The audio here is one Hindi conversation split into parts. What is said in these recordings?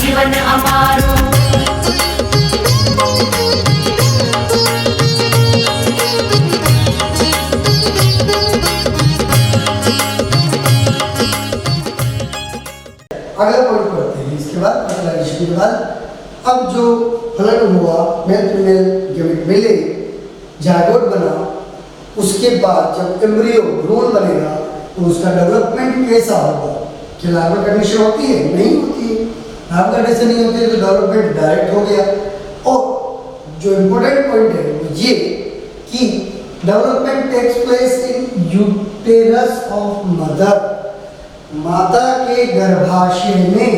जीवन अमारो। अगला पॉइंट पढ़ते हैं। इसके बाद फर्टिलाइजेशन के बाद अब जो फलन हुआ, मेल फीमेल गैमेट मिले, जायगोट बना, उसके बाद जब एम्ब्रियो भ्रूण बनेगा तो उसका डेवलपमेंट कैसा होगा? क्या लार्वल कंडीशन होती है? नहीं होती है। लार्वल कंडीशन नहीं होती है तो डेवलपमेंट डायरेक्ट हो गया। और जो इम्पोर्टेंट पॉइंट है वो ये कि development takes place in uterus of mother, माता के गर्भाशय में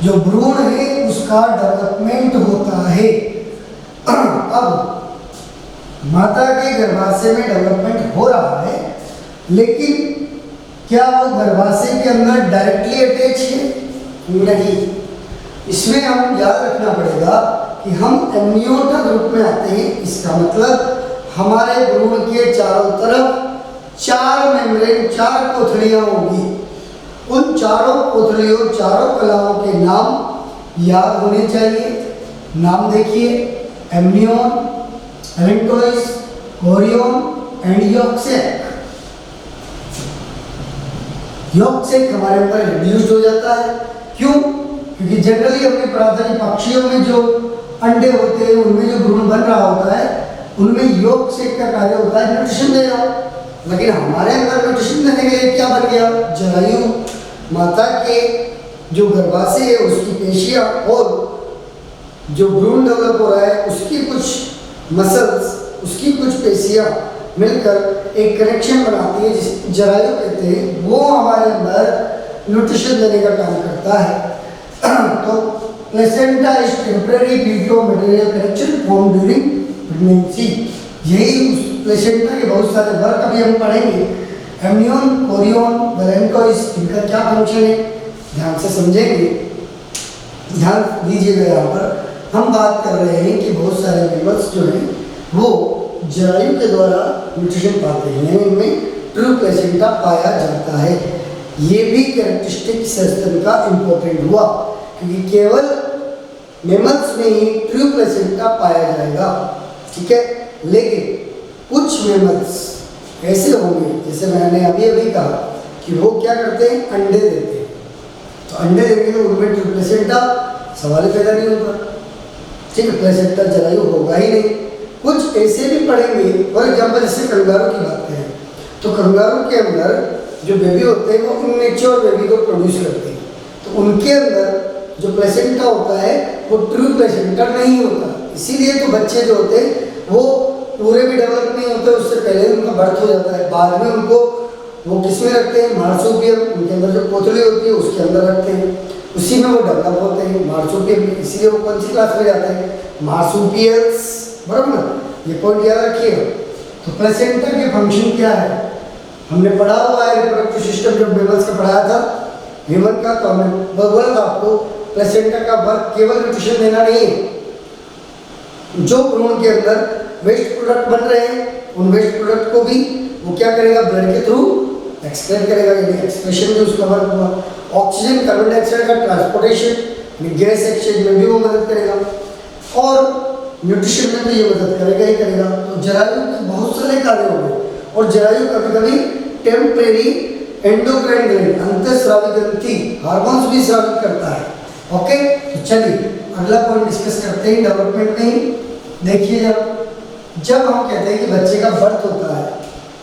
जो भ्रूण है उसका डेवलपमेंट होता है। अब माता के गर्भाशय में डेवलपमेंट हो रहा है, लेकिन क्या वो गर्भाशय के अंदर डायरेक्टली अटैच है? नहीं। इसमें हम याद रखना पड़ेगा कि हम एम्नियोटिक ग्रुप में आते हैं। इसका मतलब हमारे भ्रूण के चारों तरफ 4 मेम्ब्रेन, 4 कोथलियां होगी। उन चारों कोथलियों, चारों कलाओं के नाम याद होने चाहिए। नाम देखिए, एम्नियोन, एलेंटोइस, कोरियोन एंड योक्सेक। योक्सेक हमारे ऊपर रिड्यूस्ड हो जाता है। क्यों? क्योंकि जनरली हमने पढ़ा था कि पक्षियों में जो अंडे होते हैं उनमें जो भ्रूण बन रहा होता है उनमें योक्सेक का कार्य होता है न्यूट्रिशन देना। लेकिन हमारे अंदर न्यूट्रिशन देने के लिए क्या बन गया? जरायु। माता के जो गर्भाशय है उसकी पेशियां और जो भ्रूण डेवलप हो रहा है उसकी कुछ मसल्स, उसकी कुछ पेशियां मिलकर एक कनेक्शन बनाती है जिसे जरायु कहते हैं। वो हमारे अंदर न्यूट्रिशन देने का काम करता है। तो placenta is temporary feto material connection form during pregnancy. यही उस प्लेसेंटा के बहुत सारे वर्क अभी हम पढ़ेंगे। एम्नियोन, कोरियोन, वेलेंटोइस, इनका क्या फंक्शन है ध्यान से समझेंगे। ध्यान दीजिएगा। यहाँ पर हम बात कर रहे हैं कि बहुत सारे एनिमल्स जो हैं वो जरायु के द्वारा न्यूट्रिशन पाते हैं, इनमें ट्रू प्लेसेंटा पाया जाता है। ये भी कैरेक्टरिस्टिक सिस्टम का इंपॉर्टेंट हुआ क्योंकि केवल मैमल्स में ही ट्रू प्लेसेंटा पाया जाएगा। ठीक है, लेकिन कुछ मैमल्स ऐसे होंगे, जैसे मैंने अभी अभी कहा कि वो क्या करते हैं? अंडे देते हैं। तो अंडे देंगे तो उनमें ट्रू प्लेसेंटा सवाल पैदा नहीं होता। ठीक है, प्लेसेंटा जरायु होगा ही नहीं। कुछ ऐसे भी पढ़ेंगे, फॉर एग्जाम्पल जैसे कंगारू की बात करें तो कंगारू के अंदर जो बेबी होते हैं वो इमेच्योर बेबी को प्रोड्यूस करते हैं। तो उनके अंदर जो प्लेसेंटा होता है वो ट्रू प्लेसेंटा नहीं होता। इसीलिए तो बच्चे जो होते हैं वो पूरे भी डेवलप नहीं होते, उससे पहले उनका बर्थ हो जाता है। बाद में उनको वो किस में रखते हैं? मार्सुपियम, उनके अंदर जो कोथली होती है उसके अंदर रखते हैं, उसी में वो डेवलप होते हैं मार्सुपियम। इसीलिए वो कौन सी क्लास में जाते हैं? मार्सुपियल्स। बराबर ना? ये पॉइंट याद रखिएगा। तो प्लेसेंटा के फंक्शन क्या है हमने पढ़ा हुआ है। रिप्रोडक्टिव सिस्टम जब मेमल्स का पढ़ाया था ह्यूमन का, तो हमने बोला था आपको प्लेसेंटा का वर्क केवल न्यूट्रिशन देना नहीं है। जो भ्रूण के अंदर वेस्ट प्रोडक्ट बन रहे हैं उन वेस्ट प्रोडक्ट को भी वो क्या करेगा? ब्लड के थ्रू एक्सक्रीट करेगा। यानी एक्सक्रीशन में उसका वर्क हुआ। ऑक्सीजन, कार्बन डाइऑक्साइड का ट्रांसपोर्टेशन, गैस एक्सचेंज में भी वो मदद करेगा और न्यूट्रिशन में तो ये मदद करेगा ही करेगा। तो जरायु के बहुत सारे कार्य होंगे और जरायु कभी कभी टेम्परेरी एंडोक्राइन ग्लैंड, अंतःस्रावी ग्रंथि, हार्मोन्स भी स्रावित करता है। ओके, तो चलिए अगला पॉइंट डिस्कस करते हैं डेवलपमेंट में ही। देखिए, जब हम कहते हैं कि बच्चे का बर्थ होता है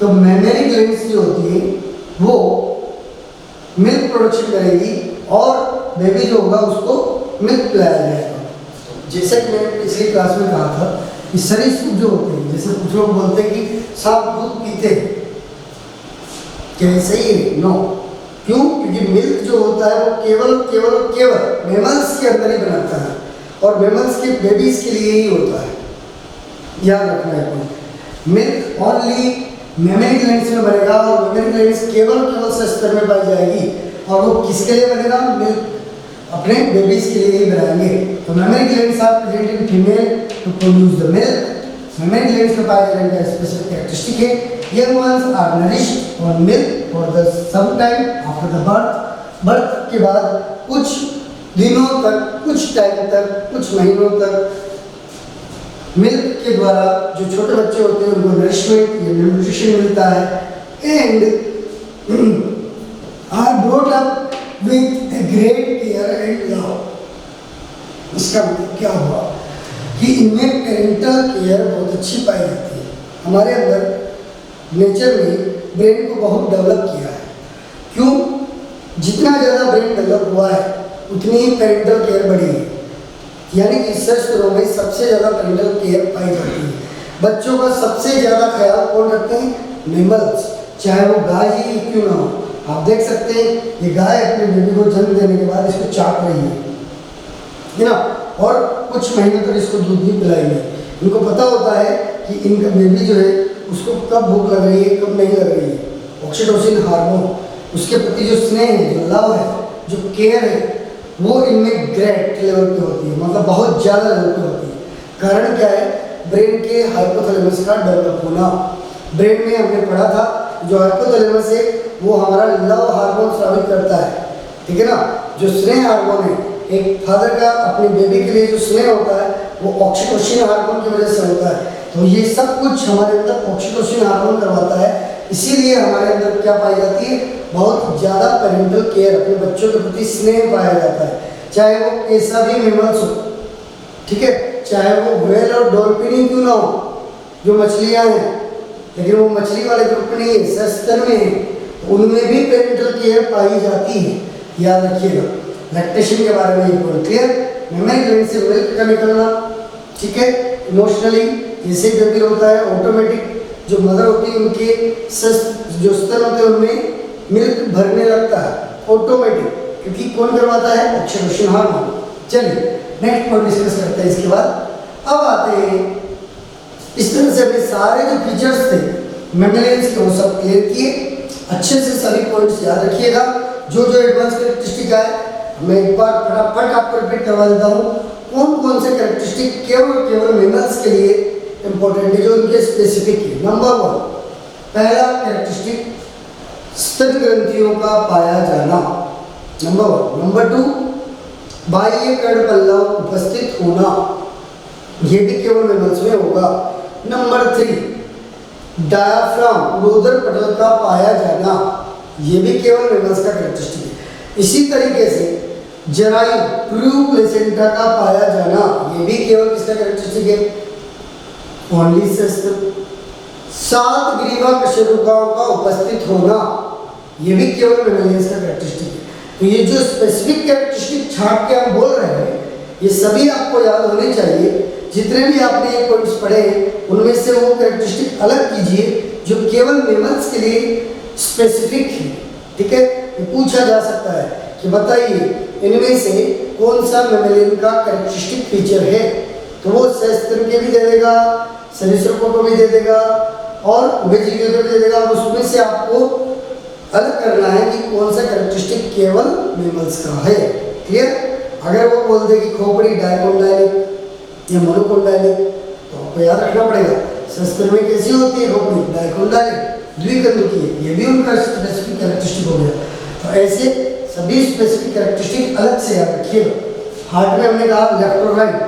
तो मेमरी ग्लैंड्स जो होती है वो मिल्क प्रोडक्शन करेगी और बेबी जो होगा उसको मिल्क पिलाया जाएगा। जैसे कि मैंने पिछली क्लास में कहा था कि सरीसृप जो होते हैं, जैसे कुछ लोग बोलते हैं कि सांप दूध पीते हैं, क्या सही है? नो। क्यों? क्योंकि मिल्क जो होता है वो केवल मैमल्स के अंदर ही बनाता है और मैमल्स के बेबीज के लिए ही होता है। याद रखना है। मिल्क ओनली मेमरी ग्लैंड्स में बनेगा और मेमरी ग्लैंड्स केवल से स्तर में पाई जाएगी और वो किसके लिए बनेगा? मिल्क अपने बेबीज के लिए ही बनाएंगे। तो mammary glands are present in female to produce the milk. Mammary glands में पाए जाने का स्पेशल कैरेक्टरिस्टिक है। Young ones are nourished on milk for the some time after the birth. Birth के बाद कुछ दिनों तक, कुछ टाइम तक, कुछ महीनों तक मिल्क के द्वारा जो छोटे बच्चे होते हैं उनको नरिशमेंट या न्यूट्रिशन मिलता है and are brought up with a great care and love. इसका मतलब क्या हुआ कि इनमें पेरेंटल केयर बहुत अच्छी पाई जाती है। हमारे अंदर नेचर में ब्रेन को बहुत डेवलप किया है। क्यों? जितना ज़्यादा ब्रेन डेवलप हुआ है उतनी ही पेरेंटल केयर बढ़ी है। यानी कि शस्त्रों में सबसे ज़्यादा पेरेंटल केयर पाई जाती है। बच्चों का सबसे ज़्यादा ख्याल कौन रखते हैं? मैमल्स, चाहे वो गाय ही क्यों ना हो। आप देख सकते हैं ये गाय अपने बेबी को जन्म देने के बाद इसको चाट रही है ना, और कुछ महीने तक इसको दूध भी पिलाएंगे। इनको पता होता है कि इनका बेबी जो है उसको कब भूख लग रही है, कब नहीं लग रही है। ऑक्सीटोसिन हार्मोन, उसके प्रति जो स्नेह है, जो लव है, जो केयर है, वो इनमें ग्रेट लेवल पे होती है, मतलब बहुत ज़्यादा लेवल पे होती है। कारण क्या है? ब्रेन के हाइपोथैलेमस का डेवलप होना। ब्रेन में हमने पढ़ा था जो हाइपोथैलेमस है वो हमारा लव हार्मोन स्रावित करता है, ठीक है ना। जो स्नेह हार्मोन है, एक फादर का अपने बेबी के लिए जो स्नेह होता है वो ऑक्सीटोसिन हार्मोन की वजह से होता है। तो ये सब कुछ हमारे अंदर ऑक्सीटोसिन हार्मोन करवाता है। इसीलिए हमारे अंदर क्या पाई जाती है? बहुत ज़्यादा पेरेंटल केयर, अपने बच्चों के प्रति स्नेह पाया जाता है। चाहे वो कैसा भी मैमल्स हो, ठीक है, चाहे वो व्हेल और डॉल्फिन ही क्यों ना हो, जो मछलियाँ हैं, लेकिन वो मछली वाले ग्रुप में नहीं है, सस्तन में है, उनमें भी पेरेंटल केयर पाई जाती है। याद रखिएगा। लैक्टेशन के बारे में ये पॉइंट क्लियर। मेमरी ग्लैंड से मिल्क का निकलना, ठीक है। इमोशनली जैसे बेबी होता है ऑटोमेटिक जो मदर होती है उनके जो स्तन होते हैं उनमें मिल्क भरने लगता है ऑटोमेटिक, क्योंकि कौन करवाता है? Oxytocin hormone. चलिए नेक्स्ट पॉइंट डिस्कस करते हैं। इसके बाद अब आते हैं, इस तरह से अपने सारे जो फीचर्स थे मैमेलियंस के वो सब क्लियर किए। अच्छे से सभी पॉइंट्स याद रखिएगा। जो जो एडवांस कैरेक्टरिस्टिक है मैं एक बार फटाफट आपको रिपीट करवा देता हूँ। कौन कौन से कैरेक्टरिस्टिक केवल मैमल्स के लिए इंपॉर्टेंट है, जो उनके स्पेसिफिक है। नंबर 1, पहला कैरेक्टरिस्टिक स्तन ग्रंथियों का पाया जाना, नंबर 1। नंबर 2, बाह्य कर्णपल्लव उपस्थित होना, ये भी केवल मैमल्स में होगा। नंबर 3, डायाफ्राम उरोदर पटल का पाया जाना, ये भी केवल मैमल्स का कैरेक्टरिस्टिक है। इसी तरीके से जरायु प्रू प्लेसेंटा का पाया जाना, ये भी केवल किसका कैरेक्टरिस्टिक है? ओनली सस्तन। 7 ग्रीवा कशेरुकाओं का उपस्थित होना, ये भी केवल मैमेलियंस का कैरेक्टरिस्टिक है। तो ये जो स्पेसिफिक कैरेक्टरिस्टिक छाट के हम बोल रहे हैं ये सभी आपको याद होने चाहिए। जितने भी आपने ये पॉइंट्स पढ़े हैं उनमें से वो कैरेक्टरिस्टिक अलग कीजिए जो केवल मैमल्स के लिए स्पेसिफिक है, ठीक है। ये पूछा जा सकता है कि बताइए इनमें से कौन सा मैमेलियन का कैरेक्टरिस्टिक फीचर है, तो वो सस्तन के भी दे देगा, सरीसृपों को भी दे देगा और उभयजीवियों को भी दे देगा। उसमें से आपको अलग करना है कि कौन सा कैरेक्टरिस्टिक केवल मैमल्स का है। क्लियर? अगर वो बोल दे कि खोपड़ी डायकोंडाइलिक या मोनोकोंडाइलिक तो आपको याद रखना पड़ेगा सस्तन में कैसी होती है खोपड़ी? डायकोंडाइलिक, द्विकंदुकी है, ये भी उनका स्पेसिफिक कैरेक्टरिस्टिक हो गया। तो ऐसे सभी स्पेसिफिक कैरेक्टरिस्टिक अलग से याद रखिएगा। हार्ट में हमने कहा लेफ्ट और राइट,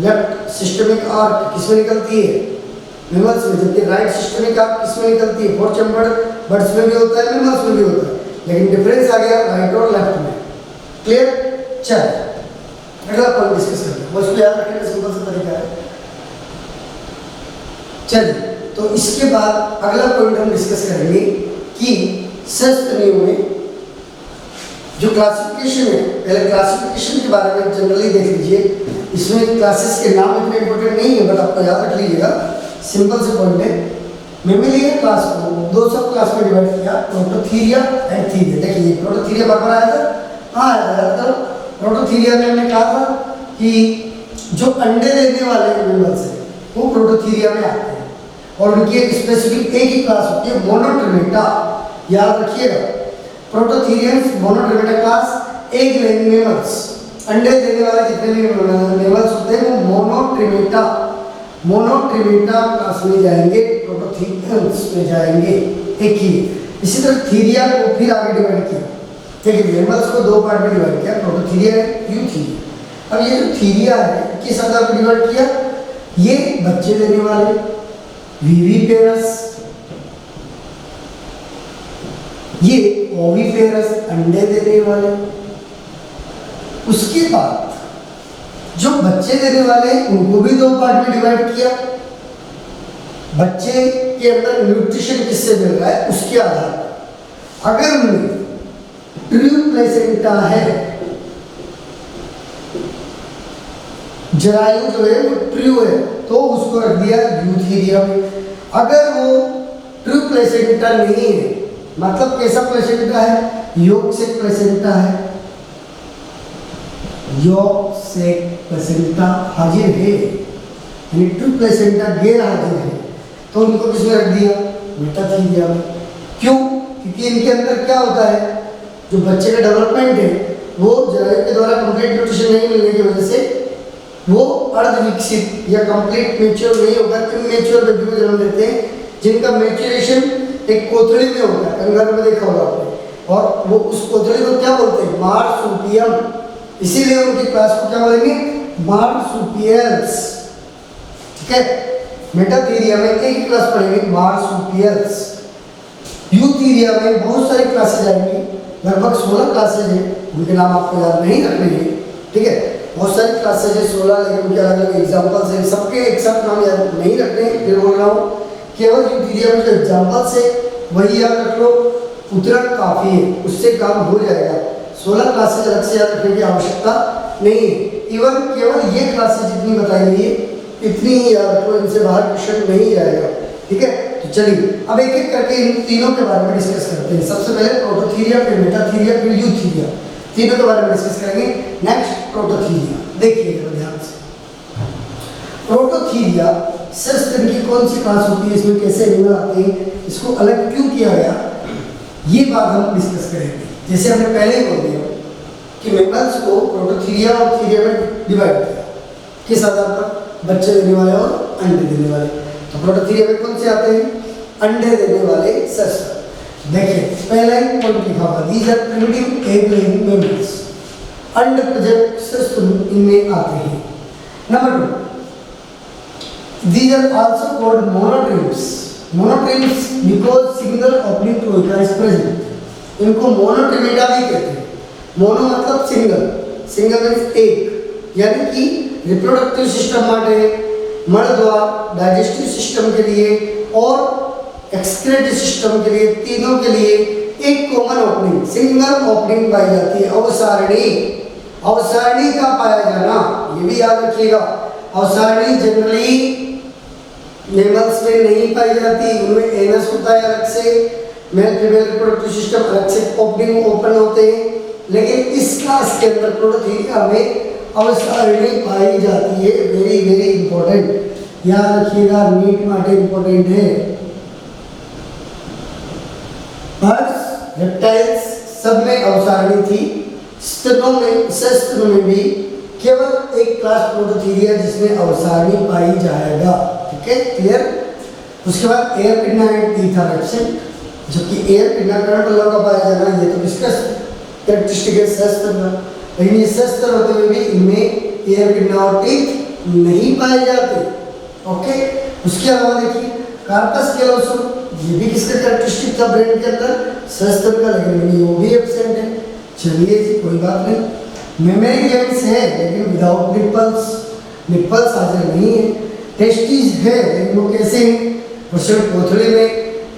लेफ्ट सिस्टमिक आर्क किसमें निकलती है? मैमल्स में, जबकि राइट सिस्टमिक आर्क किसमें निकलती है? 4 चैम्बर्ड बर्ड्स में भी होता है, मैमल्स में भी होता है, लेकिन डिफरेंस आ गया राइट और लेफ्ट में। क्लियर? चल अगला पॉइंट डिस्कस करते हैं, उसको याद रखने का सिंपल सा तरीका है। चलिए तो इसके बाद अगला पॉइंट हम डिस्कस करेंगे कि सस्तनियों में जो क्लासिफिकेशन है, पहले क्लासिफिकेशन के बारे में जनरली देख लीजिए। इसमें क्लासेस के नाम इतने इंपॉर्टेंट नहीं है, बट आपको याद रख लीजिएगा, सिंपल से पॉइंट है। मेमेलियन क्लास को 2 सब क्लास में डिवाइड किया, प्रोटोथीरिया एंड थीरिया। देखिए प्रोटोथीरिया बार आया था, हाँ आया था। प्रोटोथीरिया में हमने कहा था कि जो अंडे देने वाले एनिमल्स हैं वो प्रोटोथीरिया में आते हैं और उनकी एक स्पेसिफिक एक ही क्लास होती है, मोनोट्रिमेटा। याद रखिएगा, प्रोटोथीरियंस मोनोट्रिमेटा क्लास, एग लेइंग मैमल्स, अंडे देने वाले जितने भी मैमल्स होते हैं वो मोनोट्रिमेटा क्लास में जाएंगे, प्रोटोथीरियंस में जाएंगे, एक ही। इसी तरह थीरिया को फिर आगे डिवाइड किया, देखिए मेमल्स को दो पार्ट में डिवाइड किया, प्रोटोथीरिया एंड यूथीरिया। अब ये जो थीरिया है किस आधार पर डिवाइड किया, ये बच्चे देने वाले विविपेरस, ये ओविपेरस अंडे देने वाले। उसके बाद जो बच्चे देने वाले उनको भी दो पार्ट में डिवाइड किया। बच्चे के अंदर न्यूट्रिशन किससे मिल रहा है उसके आधार पर, अगर उनमें ट्रू प्लेसेंटा है, जरायु जो है वो ट्रू है तो उसको रख दिया यूथीरिया में। अगर वो ट्रू प्लेसेंटा नहीं है, मतलब कैसा प्लेसेंटा है, योग से प्लेसेंटा है, योग से प्लेसेंटा हाजिर है, यानी ट्रू प्लेसेंटा गैर हाजिर है, तो उनको किसमें रख दिया, मेटाथीरिया में। क्यों, क्योंकि इनके अंदर क्या होता है, जो बच्चे का डेवलपमेंट है वो जरायु के द्वारा कंप्लीट न्यूट्रिशन नहीं मिलने की वजह से वो अर्ध विकसित या कंप्लीट मैच्योर नहीं होकर इमेच्योर बेबी को जन्म देते हैं, जिनका मैच्योरेशन एक कोथड़ी में होता है, कंगारू में देखा होगा आपने, और वो उस कोथड़ी को क्या बोलते हैं, मार्सुपियम। इसीलिए उनकी क्लास को क्या बोलेंगे, मार्सुपियल्स। ठीक है, मेटाथीरिया में एक ही क्लास पढ़ेंगे, मार्सुपियल्स। यूथीरिया में बहुत सारी क्लासेज आएंगी, लगभग 16 क्लासेज हैं, उनके नाम आपको याद नहीं रखने हैं। ठीक है, बहुत सारी क्लासेज है 16, लेकिन उनके अलग अलग एग्जाम्पल्स हैं, सबके एक साथ नाम याद नहीं रखने हैं। फिर बोल रहा हूँ, केवल यूथीरिया में जो एग्जाम्पल्स है वही याद रख लो, उतना काफ़ी है, उससे काम हो जाएगा। 16 क्लासेज अलग से याद रखने की आवश्यकता नहीं है। इवन केवल ये क्लासेज जितनी बताई गई है इतनी ही याद रखो, इनसे बाहर क्वेश्चन नहीं जाएगा। ठीक है, तो चलिए अब एक एक करके इन तीनों के बारे में डिस्कस करते हैं। सबसे पहले प्रोटोथीरिया, फिर मेटाथीरिया, फिर यूथीरिया, तीनों के बारे में डिस्कस करेंगे। नेक्स्ट प्रोटोथीरिया, देखिएगा ध्यान से। प्रोटोथीरिया सस्तन की कौन सी क्लास होती है, इसमें कैसे एनिमल आते हैं, इसको अलग क्यों किया गया, ये बात हम डिस्कस करेंगे। जैसे हमने पहले ही बोल दिया कि मेमल्स को प्रोटोथीरिया और थीरिया में डिवाइड किया, किस आधार पर, बच्चे देने वाले और अंडे देने वाले। तो प्रोटोथीरिया में कौन से आते हैं, अंडे देने वाले सस्तन। देखिए पहला ही पॉइंट लिखा हुआ, these are primitive egg laying mammals, अंड प्रजनक सस्तन इनमें आते हैं। Number 2, these are also called monotremes. Monotremes because single opening cloaca is present. इनको मोनोट्रेमेटा भी कहते हैं। मोनो मतलब सिंगल, सिंगल मीन्स एक, यानी कि रिप्रोडक्टिव सिस्टम माटे, मलद्वार, डाइजेस्टिव सिस्टम के लिए और एक्सक्रीटिव सिस्टम के लिए, तीनों के लिए एक कॉमन ओपनिंग, सिंगल ओपनिंग पाई जाती है। अवसारणी, अवसारणी का पाया जाना, ये भी याद रखिएगा। अवसारणी जनरली मेमल्स में नहीं पाई जाती, उनमें एनस होता है अलग से, मेल फीमेल रिप्रोडक्टिव सिस्टम अलग से ओपनिंग ओपन होते हैं, लेकिन इस क्लास के अंदर प्रोटोथीरिया में अवसारणी पाई जाती है। वेरी वेरी इंपॉर्टेंट, याद रखिएगा, नीट माटे इंपॉर्टेंट है। बर्ड्स, रेप्टाइल्स सब में अवसारणी थी, स्तनों में, सस्तनों में भी केवल एक क्लास प्रोटोथीरिया जिसमें अवसारणी पाई जाएगा। ठीक है, क्लियर। उसके बाद ear pinna and teeth are absent, जबकि एयर पिन्ना करंट का पाया जाना, ये तो डिस्कस कैरेक्टरिस्टिक है सस्तन का, लेकिन ये सस्तन होते हुए भी इनमें एयर पिन्ना और टीथ नहीं पाए जाते। ओके, उसके अलावा देखिए कार्पस कैलोसम, ये भी किसका कैरेक्टरिस्टिक था ब्रेन के अंदर, सस्तन का, लेकिन वो भी एब्सेंट है। चलिए जी, कोई बात नहीं। मेमरी ग्लैंड्स है लेकिन विदाउट निप्पल्स, निप्पल्स हाजिर नहीं है। टेस्टिस है लेकिन वो कैसे हैं, वृषण कोथड़े में,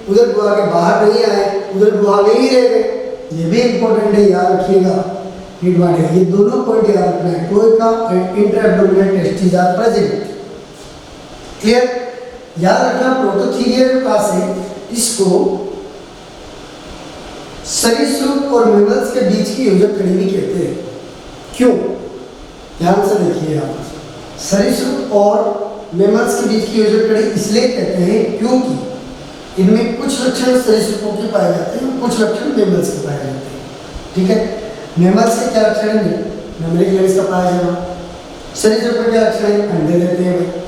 उधर गुहा के बाहर नहीं आए, उधर गुहा में ही रह गए, ये भी इंपॉर्टेंट है, याद रखिएगा। ये दोनों पॉइंट याद रखना है, cloaca and intraabdominal testis are present. Clear, याद रखना। प्रोटोथीरिया जो क्लास है इसको सरीसृप और मेमल्स के बीच की योजक कड़ी भी कहते हैं। क्यों, ध्यान से देखिए आप, सरीसृप और मेमल्स के बीच की योजक कड़ी इसलिए कहते हैं क्योंकि इनमें कुछ लक्षण सरीसृपों के पाए जाते हैं, कुछ लक्षण मेमल्स के पाए जाते हैं। ठीक है, मेमल्स के क्या लक्षण है, मेमरी ग्लैंड्स का पाया जाना, सरीसृप के क्या लक्षण है, अंडे देते हैं भाई।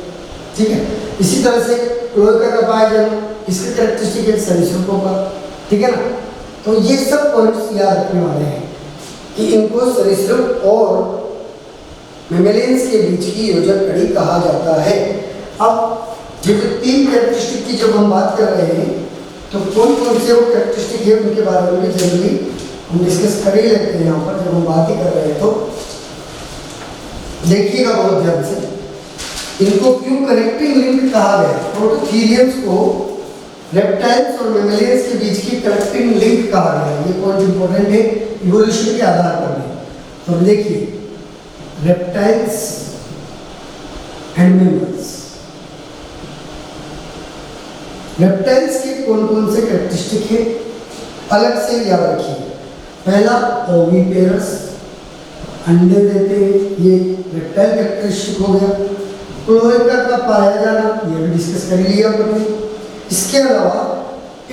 ठीक है, इसी तरह से क्लोएका का पाया जाना, इसके कैरेक्टरिस्टिक है सरीसृपों का। ठीक है ना, तो ये सब पॉइंट्स याद रखने वाले हैं। कि इनको सरीसृप और मेमेलियंस के बीच की योजक कड़ी कहा जाता है। अब ये जो 3 कैरेक्टरिस्टिक की जब हम बात कर रहे हैं तो कौन कौन से वो कैरेक्टरिस्टिक है उनके बारे में भी जनरली हम डिस्कस कर ही लेते हैं यहाँ पर जब हम बात ही कर रहे हैं। तो देखिएगा बहुत ध्यान से, इनको क्यों कनेक्टिंग लिंक कहा गया। प्रोटोथीरियंस को रेप्टाइल्स और मेमेलियंस के बीच की कनेक्टिंग लिंक कहा गया। ये पॉइंट इंपॉर्टेंट है इवोल्यूशन के आधार पर भी। तो देखिए रेप्टाइल्स एंड मेमल्स, रेप्टाइल्स के कौन कौन से कैरेक्टरिस्टिक है अलग से याद रखिए। पहला ओविपेरस, अंडे देते हैं, ये रेप्टाइल कैरेक्टरिस्टिक हो गया। क्लोएका का पाया जाना ये भी डिस्कस कर लिया हमने। इसके अलावा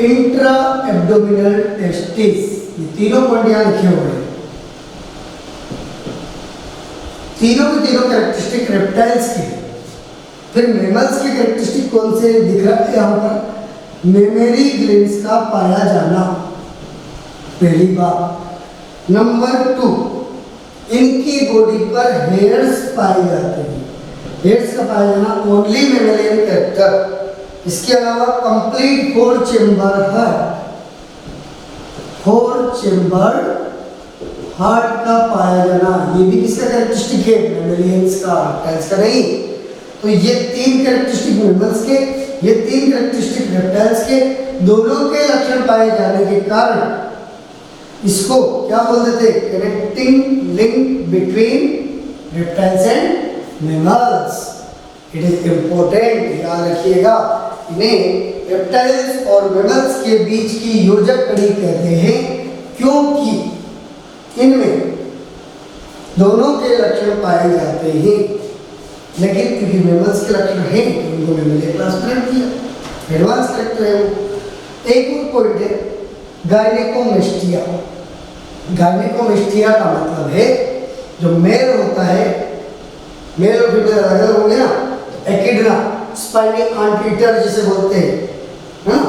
इंट्रा एब्डोमिनल टेस्टिस, ये तीनों पॉइंट यहाँ लिखे हुए हैं। तीनों के तीनों कैरेक्टरिस्टिक रेप्टाइल्स के। फिर मेमल्स के कैरेक्टरिस्टिक कौन से दिख रहा है यहाँ पर, मेमरी ग्लैंड्स का पाया जाना पहली बात। नंबर 2, इनकी बॉडी पर हेयर्स पाए जाते हैं। हेयर्स का पाया जाना ओनली मेमेलियन कैरेक्टर। इसके अलावा complete 4 chamber heart, 4 chamber heart का पाया जाना, ये भी किसका कैरेक्टरिस्टिक है, मेमेलियंस का, रेप्टाइल्स का नहीं। तो ये 3 कैरेक्टरिस्टिक मेमल्स के, ये 3 कैरेक्टरिस्टिक रेप्टाइल्स के, दोनों के लक्षण पाए जाने के कारण इसको क्या बोल देते, connecting link between reptiles and mammals. It is important, याद रखिएगा, इन्हें रेप्टाइल्स और मेमल्स के बीच की योजक कड़ी कहते हैं क्योंकि इनमें दोनों के लक्षण पाए जाते हैं। लेकिन क्योंकि मेमल्स के लक्षण हैं तो उनको मेमलियन क्लास में रख दिया, एडवांस कैरेक्टर है वो। एक और पॉइंट है गायनेकोमेस्टिया। गायनेकोमेस्टिया का मतलब है जो मेल होता है, मेल और फीमेल अलग अलग होंगे ना, एकिडना, स्पाइनी आंटीटर जिसे बोलते हैं, है ना,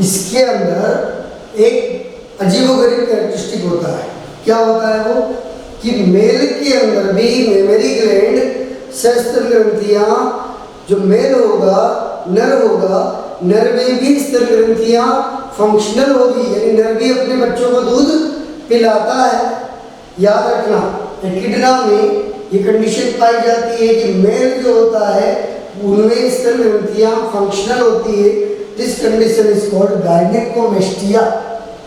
इसके अंदर एक अजीबोगरीब कैरेक्टरिस्टिक होता है। क्या होता है वो, कि मेल के अंदर भी मेमरी ग्लैंड, सहस्त्र ग्रंथियां, जो मेल होगा नर होगा, नर में भी स्तर ग्रंथियां फंक्शनल होगी, यानी नर भी अपने बच्चों को दूध पिलाता है। याद रखना एकिडना में ये कंडीशन पाई जाती है कि मेल जो होता है उनमें स्तर ग्रंथियां फंक्शनल होती है। This condition is called gynaecomastia,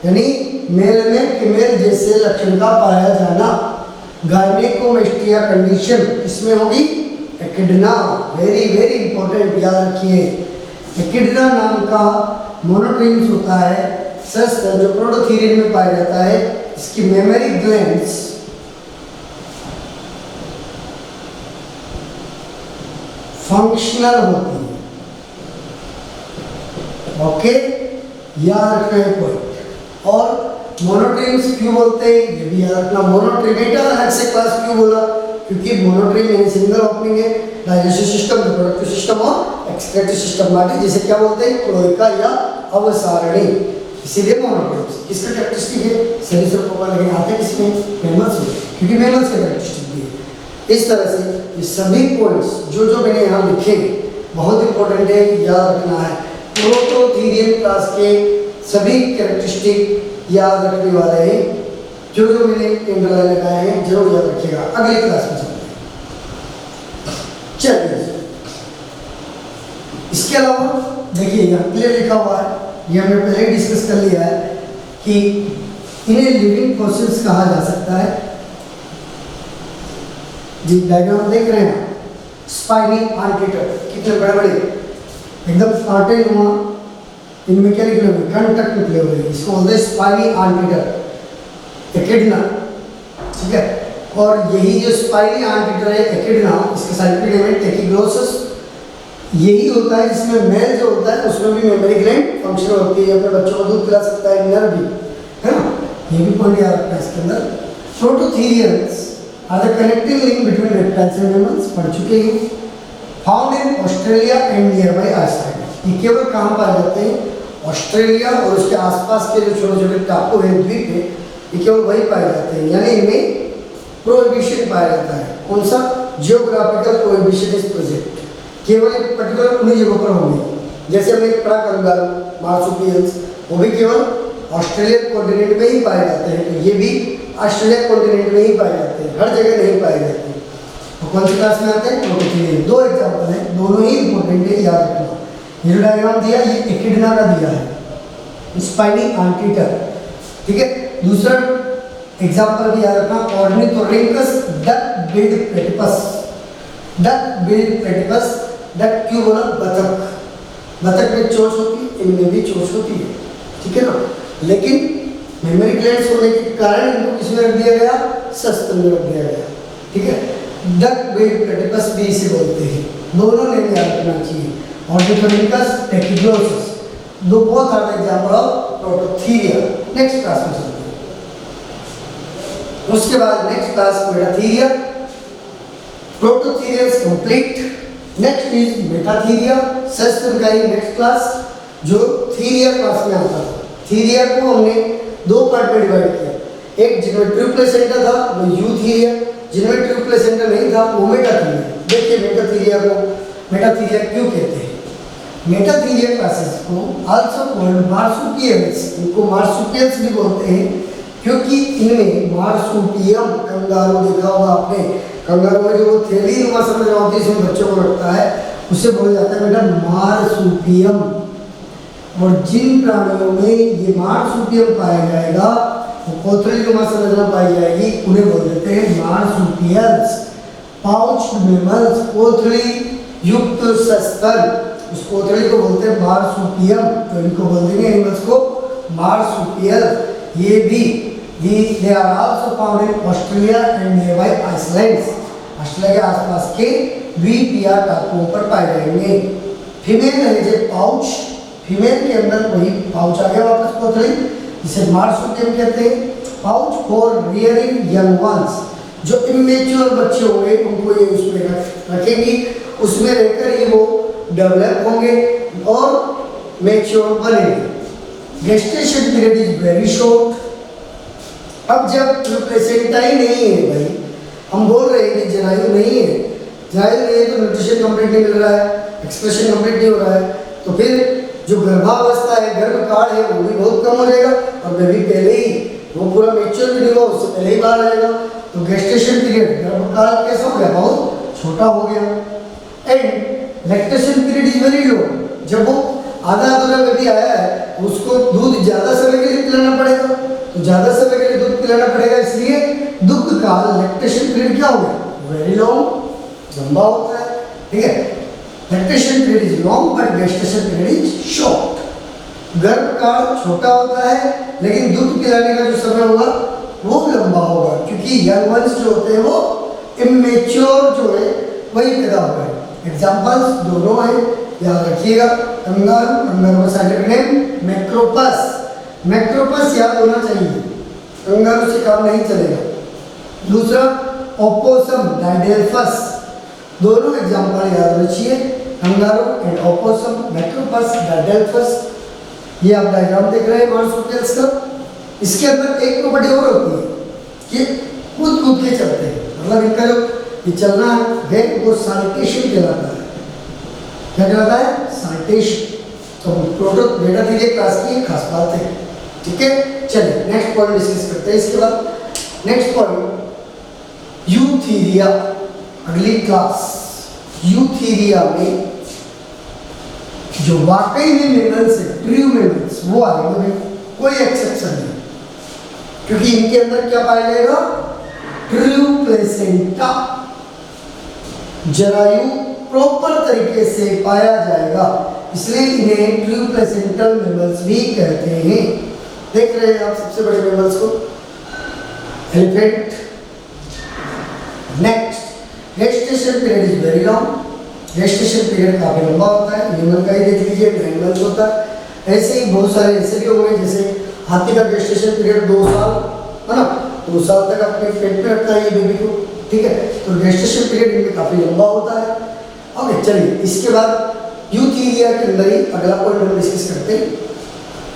यानी मेल में फीमेल जैसे लक्षण का पाया जाना। गायनेकोमेस्टिया कंडीशन इसमें होगी एकिडना। वेरी वेरी इंपॉर्टेंट, याद रखिए। एकिडना नाम का मोनोट्रिम्स होता है सस्ता जो प्रोटोथीरियन में पाया जाता है। इसकी मेमरी ग्लैंड्स फंक्शनल होती है। ओके, याद रखना पॉइंट। और मोनोट्रिम्स क्यों बोलते हैं ये भी याद रखना। मोनोट्रिमेटा अलग से क्लास क्यों बोला, क्योंकि मोनोट्रिम यानी सिंगल ओपनिंग है, डाइजेस्टिव सिस्टम, रिप्रोडक्टिव सिस्टम और एक्सक्रीटरी सिस्टम वाले, जिसे क्या बोलते हैं, क्लोएका या अवसारणी, इसीलिए मोनोट्रिम्स। इसका कैरेक्टरिस्टिक है सरीसृपों का, लेकिन आते किसमें, मेमल्स में, क्योंकि मेमल्स का कैरेक्टरिस्टिक भी है। इस तरह से ये सभी पॉइंट्स जो जो मैंने यहाँ लिखे बहुत इंपॉर्टेंट है, याद रखना है। प्रोटोथीरियन क्लास के सभी कैरेक्टरिस्टिक याद रखने वाले हैं, जो जो मैंने अंडरलाइन लगाए हैं जरूर याद रखिएगा। अगली क्लास में चलते हैं। चलिए, इसके अलावा देखिए यहाँ क्लियर लिखा हुआ है, ये हमने पहले ही डिस्कस कर लिया है कि इन्हें लिविंग फॉसिल्स कहा जा सकता है। जी डायग्राम देख रहे हैं, स्पाइनी आर्किटेक्टर कितने बड़े बड़े एकदम कांटे नुमा, इनमें क्या निकले हुए, कंटक निकले हुए, इसको बोलते हैं स्पाइनी आर्किटेक्टर, एकिडना, ठीक है। और यही जो स्पाइनी आर्किटेक्टर है एकिडना, इसका साइंटिफिक नेम है टेकिग्लोसस। यही होता है जिसमें मेल जो होता है उसमें भी मेमरी ग्लैंड फंक्शनल होती है, अपने बच्चों को दूध पिला सकता है, नर भी, है ना, ये भी पॉइंट याद रखना है इसके अंदर। Prototherians are the connecting link between reptiles and mammals, पढ़ चुके हैं। Found in Australia and near by Iceland, ये केवल कहाँ पाए जाते हैं, ऑस्ट्रेलिया और उसके आसपास के जो छोटे छोटे टापू हैं, द्वीप है, ये केवल वही पाए जाते हैं, यानी इनमें प्रोहिबिशन पाया जाता है। कौन सा? जियोग्राफिकल प्रोहिबिशन इज प्रेजेंट, केवल एक पर्टिकुलर उन्हीं जगहों पर होंगे। जैसे हमने पढ़ा कंगारू, मार्सुपियल्स, वो भी केवल ऑस्ट्रेलियन कॉन्टिनेंट में ही पाए जाते हैं, तो ये भी ऑस्ट्रेलिया कॉन्टिनेंट में ही पाए जाते हैं, हर जगह नहीं पाए जाते। तो कौन सी क्लास में आते हैं? प्रोटोथीरिया। दो एग्जाम्पल हैं, दोनों ही इंपॉर्टेंट है, याद रखना। ये जो डायग्राम दिया ये एकिडना का दिया है, स्पाइनी एंटीटर, ठीक है। दूसरा एग्जाम्पल भी याद रखना, ornithorhynchus duck billed platypus. Duck billed platypus, duck क्यों बोला? बतख, बतख में चोंच होती है, इनमें भी चोंच होती है, ठीक है ना। लेकिन मेमोरी ग्लैंड्स होने के कारण इनको किसमें रख दिया गया? सस्तन में रख दिया गया, ठीक है। डक बिल्ड प्लेटिपस भी इसे बोलते हैं, दोनों ने याद रखना चाहिए। ऑर्निथोरिंकस, टेकिग्लोसिस, दो बहुत सारे example of Prototheria. Next class में चलते हैं, उसके बाद next class Metatheria. Prototheria is complete. Next is Metatheria, सस्तन का ही नेक्स्ट क्लास जो थीरिया क्लास में आता था। थीरिया को हमने दो पार्ट में डिवाइड किया, एक जिनमें ट्रू प्लेसेंटा था वो यूथीरिया, जिनमें ट्रू प्लेसेंटा नहीं था वो मेटाथीरिया। देखिए मेटाथीरिया को मेटाथीरिया क्यों कहते हैं? मेटाथीरिया क्लासेस को आल्सो कॉल्ड मार्सुपियल्स, इनको मार्सुपियल्स भी बोलते हैं क्योंकि इनमें मार्सुपियम, कंगारू देखा होगा आपने, कंगारू में जो थैली नुमा संरचना होती है इसमें बच्चों को रखता है, उसे बोला जाता है बेटा मार्सुपियम। और जिन प्राणियों में ये मार्सुपियम पाया जाएगा, वो कोथली नुमा संरचना पाई जाएगी, उन्हें बोल देते हैं मार्सुपियल्स। पाउच्ड मैमल्स, कोथली युक्त सस्तन, उस कोथली को बोलते हैं मार्सुपियम, तो इनको बोल देंगे एनिमल्स को मार्सुपियल। ये भी they are also found in Australia and nearby islands, Australia के आसपास के द्वीप या टापुओं पर पाए जाएंगे। फीमेल है जो पाउच, फीमेल के अंदर वही पाउच आ गया वापस कोथली, इसे मार्सुपियम कहते हैं। Pouch for rearing young ones, जो इमेच्योर बच्चे होंगे उनको ये उसमें रखेंगी, उसमें रहकर ही वो डेवलप होंगे और मैच्योर बनेंगे। Gestation period is very short. अब जब प्लेसेंटा ही नहीं है भाई, हम बोल रहे हैं कि जरायु नहीं है, जरायु नहीं है तो न्यूट्रिशन कंप्लीट नहीं मिल रहा है, एक्सप्रेशन कंप्लीट नहीं हो रहा है, तो फिर जो गर्भावस्था है, गर्भकाल है, वो भी बहुत कम हो जाएगा और बेबी पहले ही वो पूरा मैच्योर भी नहीं हुआ, उससे पहले ही बाहर आएगा। तो गेस्टेशन पीरियड, गर्भकाल कैसा हो गया? बहुत छोटा हो गया। And lactation period is very low. जब वो आधा अधूरा बेबी आया है तो उसको दूध ज़्यादा समय के लिए पिलाना पड़ेगा, तो ज़्यादा समय के लिए दूध पिलाना पड़ेगा, इसलिए दुग्ध काल लैक्टेशन पीरियड क्या हो गया? वेरी लॉन्ग, लंबा होता है, ठीक है। Lactation period is long but gestation period is short. गर्भकाल छोटा होता है लेकिन दूध पिलाने का जो समय होगा वो लंबा होगा, क्योंकि यंग वंस जो होते हैं वो इमेच्योर जो है वही पैदा हो गए। एग्जाम्पल्स दोनों हैं, याद रखिएगा। कंगारू, कंगारू का साइंटिफिक नेम मैक्रोपस, मैक्रोपस याद होना चाहिए, कंगारू से काम नहीं चलेगा। दूसरा ओपोसम, डायडेल्फस, दोनों एग्जाम्पल याद रखिए, कंगारू एंड ओपोसम, मैक्रोपस, डायडेल्फस। ये आप डायग्राम देख रहे हैं मार्सुपियल्स का। इसके अंदर एक प्रॉपर्टी और होती है कि कूद कूद के चलते हैं, मतलब इनका जो ये चलना है वो साल्टेशन कहलाता है। क्या कहलाता है? साल्टेशन। तो प्रोटो मेटाथीरिया क्लास की एक खास बात है, ठीक है। चलिए नेक्स्ट पॉइंट डिस्कस करते हैं। इसके बाद नेक्स्ट पॉइंट यूथीरिया, अगली क्लास। यूथीरिया में जो वाकई में मेमल्स है, ट्रू मेमल्स, वो आएंगे, कोई एक्सेप्शन नहीं, क्योंकि इनके अंदर क्या पाया जाएगा? ट्रू प्लेसेंटा, जरायु प्रॉपर तरीके से पाया जाएगा, इसलिए इन्हें ट्रू प्लेसेंटल मेमल्स भी कहते हैं। देख रहे हैं आप सबसे बड़े मेमल्स को, elephant. Next, gestation period is very long, gestation period काफी लंबा होता है। ह्यूमन का ही देख लीजिए, 9 मंथ्स होता है। ऐसे ही बहुत सारे ऐसे भी होंगे, जैसे हाथी का गेस्टेशन पीरियड 2 साल है ना, 2 साल तक अपने पेट में रखता है ये बेबी को, ठीक है। तो गेस्टेशन पीरियड इनमें काफी लंबा होता है। ओके, चलिए इसके बाद यूथीरिया के अंदर ही अगला पॉइंट हम डिस्कस करते हैं।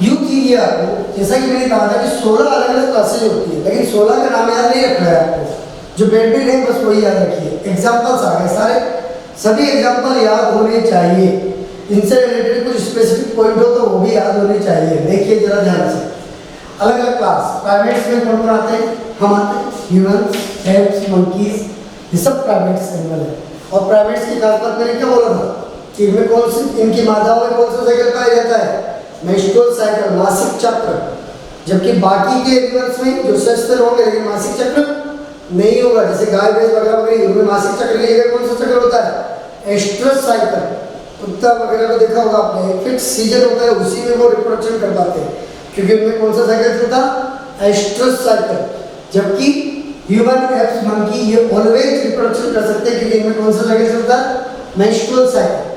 यूं कीजिए आपको, जैसा कि मैंने कहा था कि 16 अलग अलग क्लासेज होती है, लेकिन 16 का नाम याद नहीं रखना है आपको, जो बेनिफिट है बस वही याद रखिए। एग्जाम्पल्स आ गए सारे, सभी एग्जाम्पल याद होने चाहिए, इनसे रिलेटेड कुछ स्पेसिफिक पॉइंट हो तो वो भी याद होने चाहिए। देखिए जरा ध्यान से, अलग अलग क्लास प्राइमेट्स में कौन कौन आते हैं, हम आते हैं, ह्यूमन, एप्स, मंकीज, ये सब प्राइमेट्स एनिमल है। और प्राइमेट्स की खास बात मैंने क्या बोला था कि इनमें कौन सी, इनकी मादाओं में कौन सा साइकिल पाया जाता है, मेंस्ट्रुअल साइकिल, मासिक चक्र, जबकि बाकी के एनिमल्स में जो सस्ते होंगे लेकिन मासिक चक्र नहीं होगा, जैसे गाय भैंस वगैरह वगैरह, उनमें मासिक चक्र की जगह कौन सा चक्र होता है, एस्ट्रस साइकिल। कुत्ता वगैरह को देखा होगा आपने, फिक्स सीजन होता है उसी में वो रिप्रोडक्शन कर पाते हैं, क्योंकि उनमें कौन सा साइकिल चलता, एस्ट्रस साइकिल। जबकि ह्यूमन, एप्स, मंकी ये ऑलवेज रिप्रोडक्शन कर सकते हैं क्योंकि इनमें कौन सा साइकिल चलता है, मेंस्ट्रुअल साइकिल।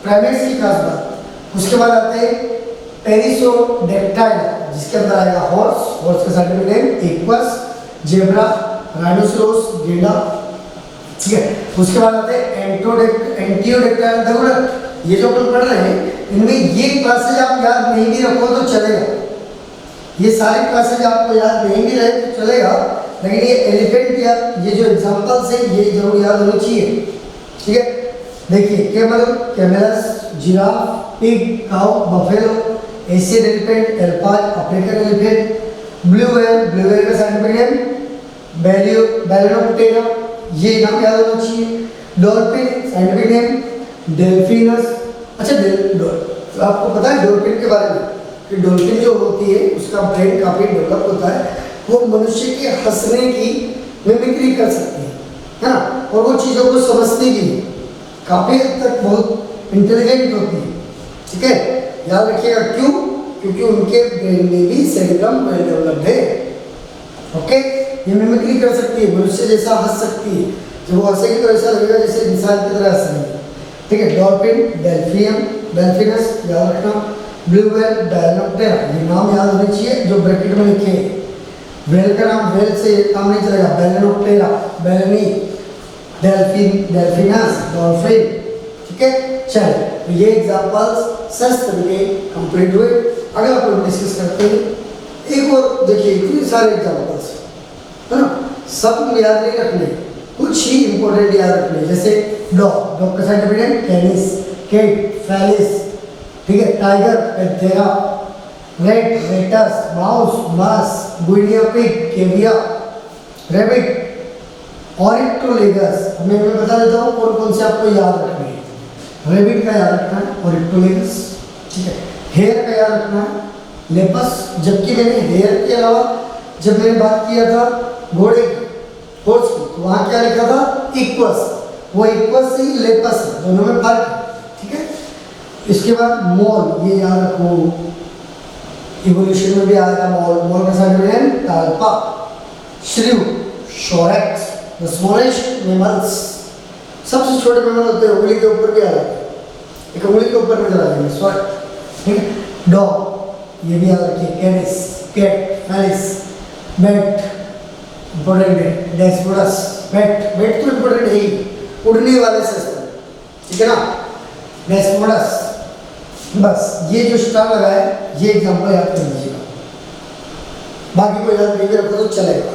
प्राइमेट्स की खास बात। उसके बाद आते हैं पेरिसोडेक्टाइल, जिसके अंदर आएगा हॉर्स, हॉर्स का scientific name equals, zebra, rhinoceros, गेंडा, ठीक है। उसके बाद आते हैं एंटियोडेक्टाइल। देखो ना, ये जो अपन पढ़ रहे हैं इनमें ये क्लासेज आप याद नहीं भी रखो तो चलेगा, ये सारी क्लासेज आपको याद नहीं भी रहे तो चलेगा, लेकिन ये एलिफेंट या ये जो एग्जांपल्स हैं ये जरूर याद होनी चाहिए, ठीक है। देखिए camel, camelus, giraffe, pig, cow, buffalo, Asian elephant, alpine, African elephant, blue whale, blue whale का साइंटिफिक नेम बैलेनोप्टेरा, ये नाम याद होना चाहिए। Dolphin scientific name Delphinus. अच्छा तो आपको पता है डॉल्फिन के बारे में कि डॉल्फिन जो होती है उसका ब्रेन काफी डेवलप होता है, वो मनुष्य के हंसने की मिमिक्री कर सकती है ना, और वो चीज़ों को समझने की काफ़ी हद तक बहुत इंटेलिजेंट होती है, ठीक है। याद रखिएगा क्यों, क्योंकि उनके ब्रेन में भी सेरेब्रम वेल डेवलप्ड है, ओके। ये मिमिक्री कर सकती है, मनुष्य जैसा हंस सकती है, जब वो हंसेगी तो ऐसा लगेगा जैसे इंसान की तरह हंस रही है, ठीक है। डॉल्फिन, डेल्फिनस याद रखना, ब्लू व्हेल, बैलेनोप्टेरा, ये नाम याद होने चाहिए जो ब्रैकेट में लिखे हैं। व्हेल का नाम व्हेल से काम नहीं चलेगा, बैलेनोप्टेरा, बैलेनी, डेल्फिनस, डॉल्फिन, ठीक है। चलिए तो ये एग्जांपल्स शस्त्र के कंप्लीट हुए। अगला पॉइंट डिस्कस करते हैं, एक और देखिए इतने सारे एग्जांपल्स है ना, सब याद नहीं रखने, कुछ ही इंपॉर्टेंट याद रखने, जैसे डॉग, डॉग का scientific name Canis, cat, Felis, ठीक है। Tiger, Panthera, rat, Rattus, mouse, Mus, guinea pig, Cavia, rabbit, Oryctolagus. मैं बता देता हूँ कौन कौन से आपको याद रखने हैं। रैबिट का याद रखना है, ऑरिक्टोलेगस, ठीक है। हेयर का याद रखना है, लेपस, जबकि मैंने हेयर के अलावा जब मैंने बात किया था घोड़े की, हॉर्स की, तो वहाँ क्या लिखा था, इक्वस, वो इक्वस से ही लेपस है, दोनों में फर्क है, ठीक है। इसके बाद मॉल, ये याद रखो, इवोल्यूशन में भी आया था मॉल, मॉल का scientific name Talpa. Shrew, Sorex, the smallest mammals, सबसे छोटे मैमल होते हैं, उंगली के ऊपर भी आ जाते हैं, एक उंगली के ऊपर नजर आ जाएंगे, सॉरी, ठीक है। डॉग, ये भी याद रखिए, Canis, cat, Felis, bat, important है, डेस्मोडस, बैट तो इंपॉर्टेंट है ही, उड़ने वाले सस्ते, ठीक है ना, डेस्मोडस। बस ये जो स्टार लगा है ये एग्जांपल याद कर लीजिएगा, बाकी को याद नहीं रखो तो चलेगा।